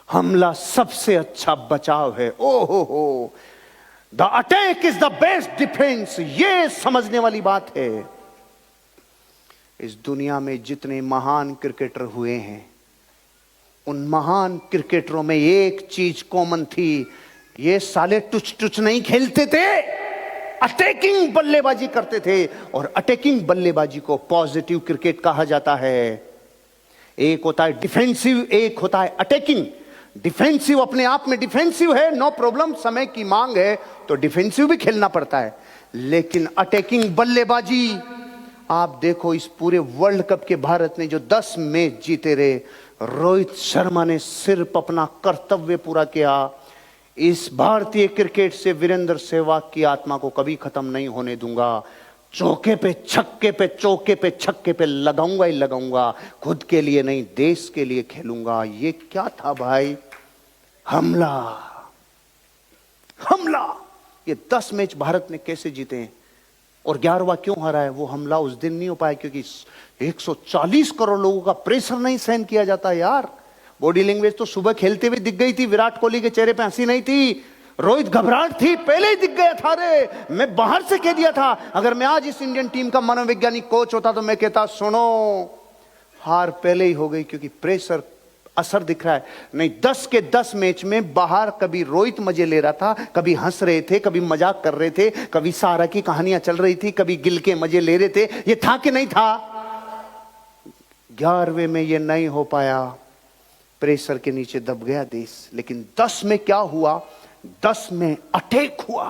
हमला सबसे अच्छा बचाव है। ओ हो, the attack is the best defence. ये समझने वाली बात है। इस दुनिया में जितने महान क्रिकेटर हुए हैं, उन महान क्रिकेटरों में एक चीज कॉमन थी, ये साले टुच टुच नहीं खेलते थे, अटैकिंग बल्लेबाजी करते थे। और अटैकिंग बल्लेबाजी को पॉजिटिव क्रिकेट कहा जाता है। एक होता है डिफेंसिव, एक होता है अटैकिंग। डिफेंसिव अपने आप में डिफेंसिव है, नो प्रॉब्लम, समय की मांग है तो डिफेंसिव भी खेलना पड़ता है। लेकिन अटैकिंग बल्लेबाजी, आप देखो इस पूरे वर्ल्ड कप के भारत ने जो 10 मैच जीते रहे, रोहित शर्मा ने सिर्फ अपना कर्तव्य पूरा किया। इस भारतीय क्रिकेट से वीरेंद्र सहवाग की आत्मा को कभी खत्म नहीं होने दूंगा। चौके पे छक्के पे चौके पे छक्के पे लगाऊंगा ही लगाऊंगा। खुद के लिए नहीं, देश के लिए खेलूंगा। ये क्या था भाई? हमला, हमला। ये 10 मैच भारत ने कैसे जीते हैं और 11वां क्यों हारा है? वो हमला उस दिन नहीं हो पाया क्योंकि 140 करोड़ लोगों का प्रेशर नहीं सहन किया जाता यार। बॉडी लैंग्वेज तो सुबह खेलते हुए दिख गई थी, विराट कोहली के चेहरे पे हंसी नहीं थी, रोहित घबराहट थी, पहले ही दिख गया था। रे मैं बाहर से कह दिया था, अगर मैं आज इस इंडियन टीम का मनोवैज्ञानिक कोच होता तो मैं कहता सुनो, हार पहले ही हो गई क्योंकि प्रेशर असर दिख रहा है। नहीं, 10 के 10 मैच में बाहर कभी रोहित मजे ले रहा था, कभी हंस रहे थे, कभी मजाक कर रहे थे, कभी सारा की कहानियां चल रही थी, कभी गिल के मजे ले रहे थे। ये था कि नहीं था? 11वें में ये नहीं हो पाया, प्रेशर के नीचे दब गया देश। लेकिन 10 में क्या हुआ? 10 में अटैक हुआ।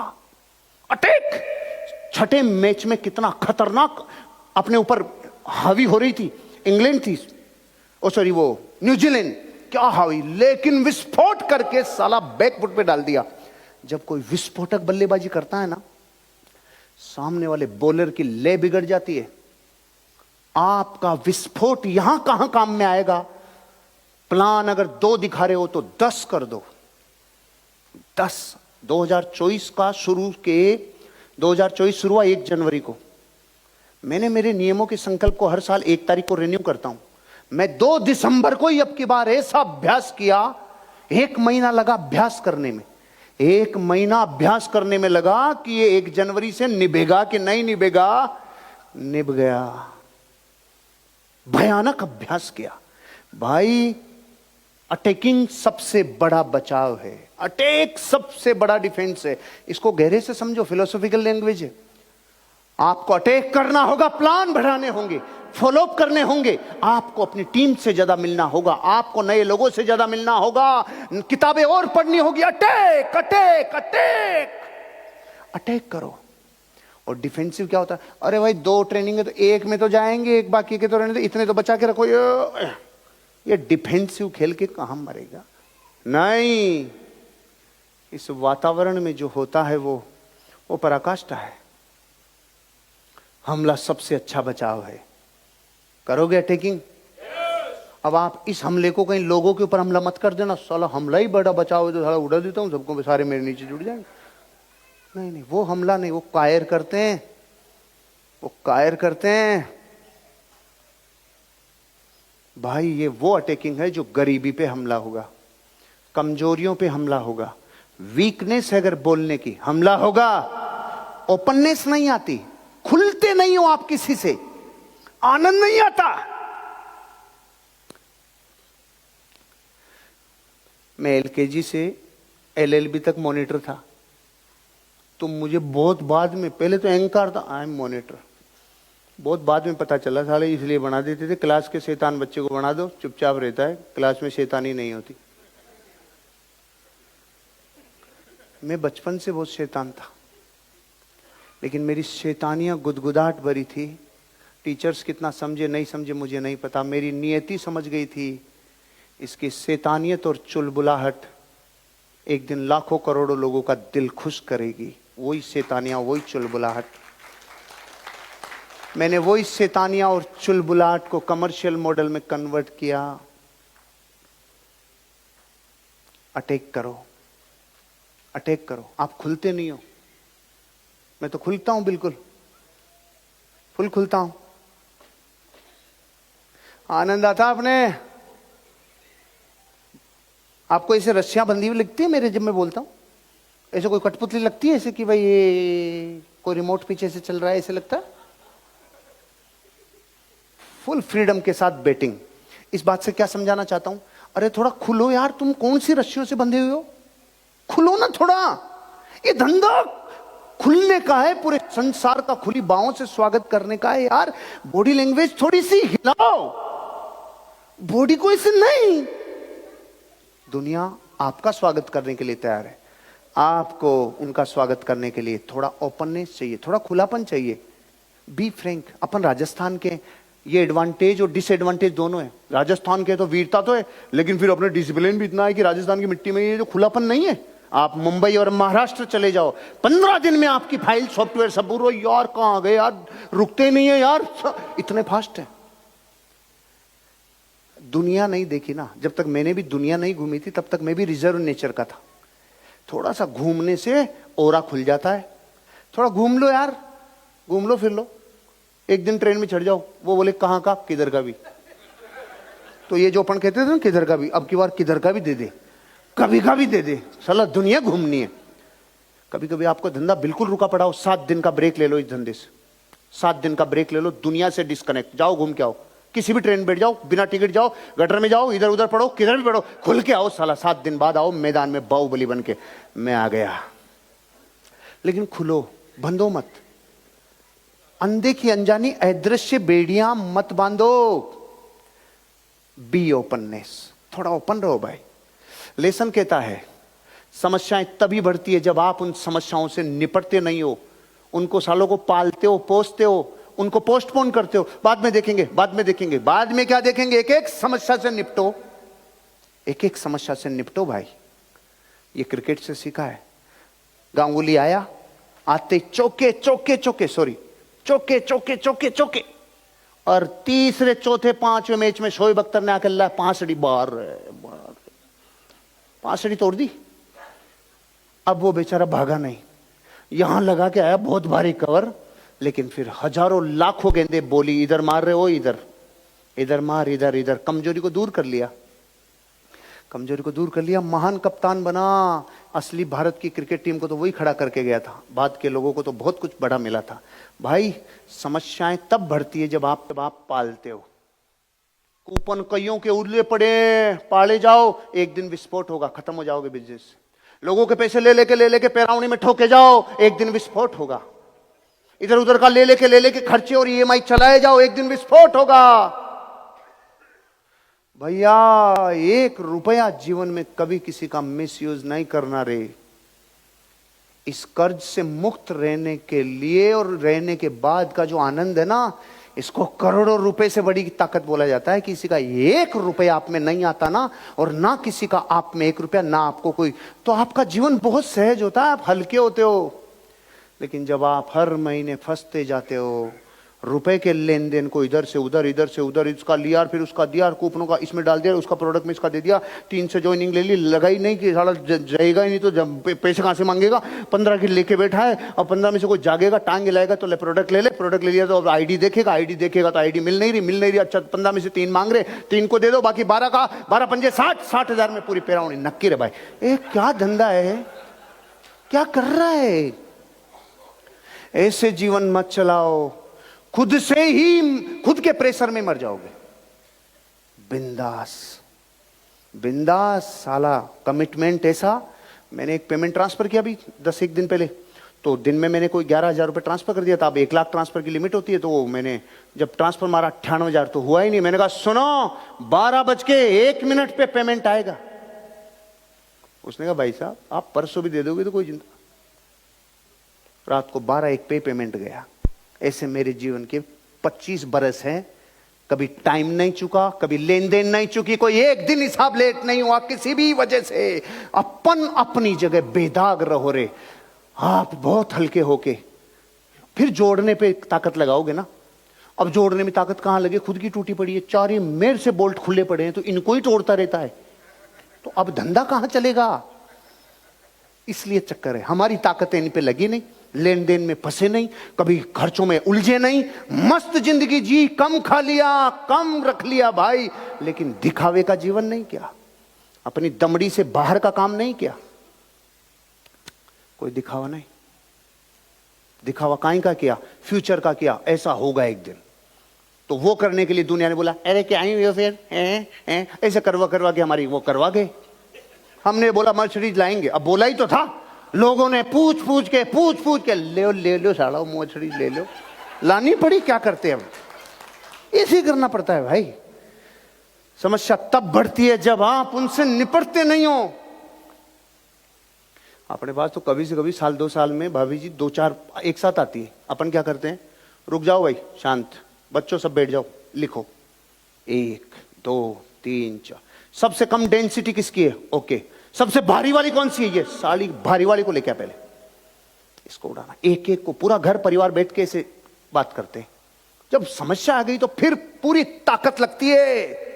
अटैक छठे मैच में कितना खतरनाक अपने ऊपर हावी हो रही थी। इंग्लैंड थी, ओ सॉरी वो न्यूजीलैंड, क्या हावी, लेकिन विस्फोट करके साला बैकफुट पे डाल दिया। जब कोई विस्फोटक बल्लेबाजी करता है ना, सामने वाले बॉलर की ले बिगड़ जाती है। आपका विस्फोट यहां कहां काम में आएगा? प्लान अगर 2 दिखा रहे हो तो 10 कर दो। 10 2024 का शुरू के 2024 शुरू हुआ 1 जनवरी को। मैंने मेरे नियमों के संकल्प को हर साल 1 तारीख को रिन्यू करता हूं। मैं 2 दिसंबर को ही अब की बार ऐसा अभ्यास किया, 1 महीना लगा अभ्यास करने में। 1 महीना अभ्यास करने में लगा कि ये 1 जनवरी से निभेगा कि नहीं निभेगा। निभ गया। भयानक अभ्यास किया भाई। अटैकिंग सबसे बड़ा बचाव है, अटैक सबसे बड़ा डिफेंस है। इसको गहरे से समझो, फिलोसॉफिकल लैंग्वेज है। आपको अटैक करना होगा, प्लान बढ़ाने होंगे, फॉलोअप करने होंगे, आपको अपनी टीम से ज्यादा मिलना होगा, आपको नए लोगों से ज्यादा मिलना होगा, किताबें और पढ़नी होगी। अटैक अटैक अटैक अटैक करो। और डिफेंसिव क्या होता है? अरे भाई 2 ट्रेनिंग है तो 1 में तो जाएंगे, 1 बाकी के तो रहने दो, इतने तो बचा के रखो। ये डिफेंसिव खेल के कहां मरेगा? नहीं, इस वातावरण में जो होता है वो पराकाष्ठा है। हमला सबसे अच्छा बचाव है। करोगे अटैकिंग? अब आप इस हमले को कहीं लोगों के ऊपर हमला मत कर देना, साला हमला ही बड़ा बचाव है तो साला उड़ा देता हूं सबको, सारे मेरे नीचे जुड़ जाएंगे। नहीं नहीं, वो हमला नहीं, वो कायर करते हैं, वो कायर करते हैं भाई। ये वो अटैकिंग है जो गरीबी पे हमला होगा, कमजोरियों पे हमला होगा, वीकनेस है अगर बोलने की, हमला होगा। ओपननेस नहीं आती, खुलते नहीं हो आप किसी से, आनंद नहीं आता। मैं एलकेजी से एलएलबी तक मॉनिटर था, तो मुझे बहुत बाद में, पहले तो एंकर था, आई एम मॉनिटर, बहुत बाद में पता चला साले इसलिए बना देते थे, क्लास के शैतान बच्चे को बना दो, चुपचाप रहता है, क्लास में शैतानी नहीं होती। मैं बचपन से बहुत शैतान था, लेकिन मेरी शैतानियां गुदगुदाहट भरी थी। टीचर्स कितना समझे नहीं समझे मुझे नहीं पता, मेरी नियति समझ गई थी। इसकी शैतानियत और चुलबुलाहट एक दिन लाखों करोड़ों लोगों का दिल खुश करेगी। वही शैतानियां, वही चुलबुलाहट। मैंने वही शैतानियां और चुलबुलाहट को कमर्शियल मॉडल में कन्वर्ट किया। अटैक करो, अटैक करो। आप खुलते नहीं हो, मैं तो खुलता हूं, बिल्कुल फुल खुलता हूं। आनंद आता आपने? आपको ऐसे रस्सियां बंधी हुई लगती है मेरे जब मैं बोलता हूं? ऐसे कोई कठपुतली लगती है ऐसे कि भाई ये कोई रिमोट पीछे से चल रहा है, ऐसे लगता है? फुल फ्रीडम के साथ बेटिंग। इस बात से क्या समझाना चाहता हूं? अरे थोड़ा खुलो यार, तुम कौन सी रस्सियों से बंधे हुए हो? खुलो ना थोड़ा। ये धंधा खुलने का है, पूरे संसार का खुली बाहों से स्वागत करने का है यार। बॉडी लैंग्वेज थोड़ी सी हिलाओ, बॉडी को ऐसे नहीं। दुनिया आपका स्वागत करने के लिए तैयार है, आपको उनका स्वागत करने के लिए थोड़ा ओपननेस चाहिए, थोड़ा खुलापन चाहिए। Be frank. अपन राजस्थान के, ये एडवांटेज और डिसएडवांटेज दोनों है। राजस्थान के तो वीरता तो है, लेकिन फिर अपने डिसिप्लिन भी इतना है कि राजस्थान की मिट्टी में ये जो खुलापन नहीं है। आप मुंबई और महाराष्ट्र चले जाओ, 15 दिन में आपकी फाइल सॉफ्टवेयर सब पूरा, यार कहां गए यार, रुकते नहीं है यार, इतने फास्ट है। दुनिया नहीं देखी ना, जब तक मैंने भी दुनिया नहीं घूमी थी तब तक मैं भी रिजर्व नेचर का था। थोड़ा सा घूमने से ओरा खुल जाता है। थोड़ा घूम लो यार, घूम लो फिर लो। एक दिन ट्रेन में चढ़ जाओ, वो बोले कहां का, किधर का भी। तो ये जो अपन कहते थे ना किधर का भी, अब की बार किधर का भी दे दे, कभी का भी दे दे, साला दुनिया घूमनी है। कभी कभी आपको धंधा बिल्कुल रुका पड़ा हो, 7 दिन का ब्रेक ले लो इस धंधे से, 7 दिन का ब्रेक ले लो, दुनिया से डिस्कनेक्ट, जाओ घूम के आओ, किसी भी ट्रेन में बैठ जाओ, बिना टिकट जाओ, गटर में जाओ, इधर उधर पढ़ो, किधर भी पढ़ो, खुल के आओ साला। 7 दिन बाद आओ मैदान में बाहुबली बन के, मैं आ गया। लेकिन खुलो, बंधो मत। अंधे की अनजानी अदृश्य बेड़ियां मत बांधो। बी ओपननेस, थोड़ा ओपन रहो भाई। लेसन कहता है समस्याएं तभी बढ़ती है जब आप उन समस्याओं से निपटते नहीं हो, उनको सालों को पालते हो, पोसते हो, उनको पोस्टपोन करते हो, बाद में देखेंगे, बाद में देखेंगे, बाद में क्या देखेंगे। एक एक समस्या से निपटो, एक एक समस्या से निपटो भाई। ये क्रिकेट से सीखा है। गांगुली आया, आते चौके चौके चौके, सॉरी चौके चौके चौके चौके, और तीसरे चौथे पांचवें मैच में शोएब अख्तर ने आकर ला 5 बार 5 तोड़ दी। अब वो बेचारा भागा नहीं, यहां लगा के आया बहुत भारी कवर, लेकिन फिर हजारों लाखों गेंदे बोली, इधर मार रहे हो, इधर इधर मार, इधर इधर, कमजोरी को दूर कर लिया, कमजोरी को दूर कर लिया, महान कप्तान बना। असली भारत की क्रिकेट टीम को तो वही खड़ा करके गया था, बाद के लोगों को तो बहुत कुछ बड़ा मिला था। भाई समस्याएं तब बढ़ती है जब आप पालते हो। कूपन कईयों के उल्ले पड़े, पाले जाओ, एक दिन विस्फोट होगा, खत्म हो जाओगे बिजनेस। लोगों के पैसे ले लेके पैराउनी में ठोके जाओ, एक दिन विस्फोट होगा। इधर उधर का ले लेके खर्चे और ईएमआई चलाए जाओ, एक दिन विस्फोट होगा। भैया 1 रुपया जीवन में कभी किसी का मिसयूज नहीं करना रे। इस कर्ज से मुक्त रहने के लिए और रहने के बाद का जो आनंद है ना, इसको करोड़ों रुपए से बड़ी ताकत बोला जाता है। किसी का 1 रुपया आप में नहीं आता ना, और ना किसी का आप में 1 रुपया, ना आपको कोई, तो आपका जीवन बहुत सहज होता है, आप हल्के होते हो। लेकिन जब आप हर महीने फंसते जाते हो, रुपए के लेन देन को इधर से उधर, इधर से उधर, इसका लिया फिर उसका दिया, कूपनों का इसमें डाल दिया, उसका प्रोडक्ट में इसका दे दिया, 3 से ज्वाइनिंग ले ली, लगाई नहीं कि साला जाएगा ही नहीं, तो जब पैसे कहां से मांगेगा। 15 की लेके बैठा है, और 15 में से कोई जागेगा, टांग लाएगा, तो ले प्रोडक्ट ले ले, प्रोडक्ट ले लिया तो अब आईडी देखेगा तो आईडी मिल नहीं रही। अच्छा 15 में से 3 मांग रहे, 3 को दे दो, बाकी 12 का 12 पंजे 60 हजार में पूरी पैराउनी नक्की रे भाई। क्या धंधा है, क्या कर रहा है? ऐसे जीवन मत चलाओ, खुद से ही खुद के प्रेशर में मर जाओगे। बिंदास बिंदास साला, कमिटमेंट ऐसा। मैंने एक पेमेंट ट्रांसफर किया अभी 10-1 दिन पहले, तो दिन में मैंने कोई 11,000 रुपये ट्रांसफर कर दिया था। अब 1 लाख ट्रांसफर की लिमिट होती है, तो मैंने जब ट्रांसफर मारा 98,000 तो हुआ ही नहीं। मैंने कहा सुनो 12:01 पे पेमेंट आएगा। उसने कहा भाई साहब आप परसों भी दे दोगे तो कोई चिंता। रात को 12:01 पे पेमेंट गया। ऐसे मेरे जीवन के 25 बरस हैं, कभी टाइम नहीं चुका, कभी लेन देन नहीं चुकी, कोई एक दिन हिसाब लेट नहीं हुआ किसी भी वजह से। अपन अपनी जगह बेदाग रहो रे। आप बहुत हल्के होके फिर जोड़ने पे ताकत लगाओगे ना। अब जोड़ने में ताकत कहां लगे, खुद की टूटी पड़ी है, 4 ही मेर से बोल्ट खुले पड़े हैं, तो इनको ही तोड़ता रहता है, तो अब धंधा कहां चलेगा। इसलिए चक्कर है, हमारी ताकतें इन पे लगी नहीं, लेन देन में फंसे नहीं, कभी खर्चों में उलझे नहीं, मस्त जिंदगी जी, कम खा लिया, कम रख लिया भाई, लेकिन दिखावे का जीवन नहीं। क्या अपनी दमड़ी से बाहर का काम नहीं किया, कोई दिखावा नहीं, दिखावा काहे का किया, फ्यूचर का किया, ऐसा होगा एक दिन। तो वो करने के लिए दुनिया ने बोला अरे क्या आई हो फिर ऐसे करवा करवा के हमारी वो करवा गए। हमने बोला मर्सिडीज लाएंगे, अब बोला ही तो था, लोगों ने पूछ पूछ के ले लो साला मर्सिडीज ले लो, लानी पड़ी, क्या करते हैं अब, इसी करना पड़ता है भाई। समस्या तब बढ़ती है जब आप उनसे निपटते नहीं हो। अपने पास तो कभी से कभी साल 2 साल में भाभी जी 2-4 एक साथ आती है, अपन क्या करते हैं, रुक जाओ भाई, शांत, बच्चों सब बैठ जाओ, लिखो 1 2 3 4। सबसे कम डेंसिटी किसकी है, ओके, सबसे भारी वाली कौन सी है, ये साली भारी वाली को लेके आ, पहले इसको उड़ाना, एक एक को, पूरा घर परिवार बैठ के इसे बात करते हैं। जब समस्या आ गई तो फिर पूरी ताकत लगती है।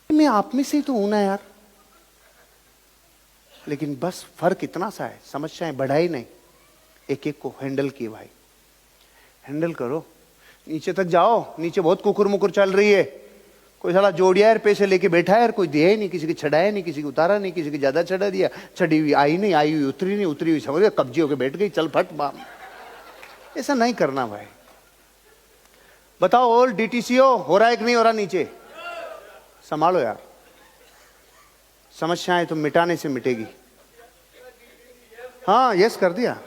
मैं आप में से ही तो हूं ना यार, लेकिन बस फर्क इतना सा है, समस्याएं बढ़ाई नहीं, एक एक को हैंडल किए भाई, हैंडल करो। नीचे तक जाओ, नीचे बहुत कुकुर मुकुर चल रही है, कोई साला जोड़िया यार पैसे लेके बैठा है, कोई दिया ही नहीं, किसी की छड़ाया नहीं, किसी को उतारा नहीं, किसी की ज्यादा चढ़ा दिया, चढ़ी हुई आई नहीं, आई हुई उतरी नहीं, उतरी हुई समझ कब्जी होकर बैठ गई, चल फट बाम। ऐसा नहीं करना भाई। बताओ ओल्ड डीटीसीओ हो रहा है कि नहीं हो रहा नीचे, संभालो यार। समस्याएं तो मिटाने से मिटेगी। हाँ यस कर दिया,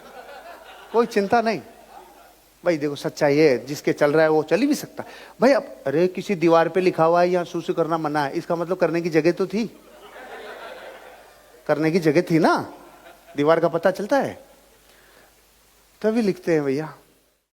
कोई चिंता नहीं भाई। देखो सच्चाई है, जिसके चल रहा है वो चल ही भी सकता भाई। अब अरे किसी दीवार पे लिखा हुआ है यहाँ सुसु करना मना है, इसका मतलब करने की जगह तो थी, करने की जगह थी ना, दीवार का पता चलता है, तभी लिखते हैं भैया।